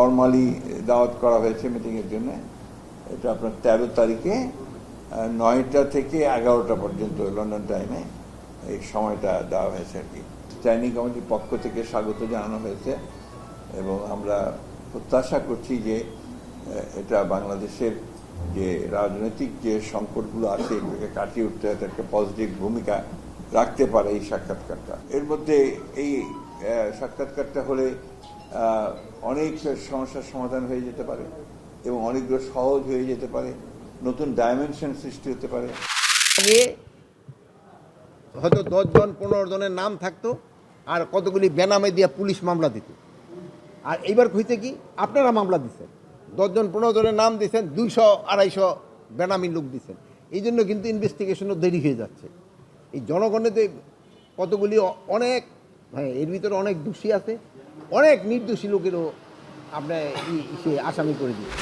Formally দাওয়াত করা হয়েছে মিটিংয়ের জন্য। এটা আপনার 13 তারিখে 9টা থেকে 11টা পর্যন্ত লন্ডন টাইমে এই সময়টা দেওয়া হয়েছে আর কি। স্ট্যান্ডিং কমিটির পক্ষ থেকে স্বাগত জানানো হয়েছে এবং আমরা প্রত্যাশা করছি যে এটা বাংলাদেশের যে রাজনৈতিক যে সংকটগুলো আছে এগুলোকে কাটিয়ে উঠতে একটা পজিটিভ ভূমিকা রাখতে পারে এই সাক্ষাৎকারটা। এর মধ্যে এই সাক্ষাৎকারটা হলে অনেক সমস্যার সমাধান হয়ে যেতে পারে এবং অনেকগুলো সহজ হয়ে যেতে পারে, নতুন ডাইমেনশন সৃষ্টি হতে পারে। আগে হয়তো 10 জন 15 জনের নাম থাকতো আর কতগুলি বেনামে দিয়ে পুলিশ মামলা দিত। আর এইবার হইতে কি আপনারা মামলা দিচ্ছেন, 10 জন 15 জনের নাম দিচ্ছেন, 200-250 বেনামি লোক দিচ্ছেন। এই জন্য কিন্তু ইনভেস্টিগেশনও দেরি হয়ে যাচ্ছে। এই জনগণের কতগুলি অনেক এর ভিতরে অনেক দোষী আছে, অনেক নির্দোষী লোকেরও আপনার আসামি করে দিচ্ছে।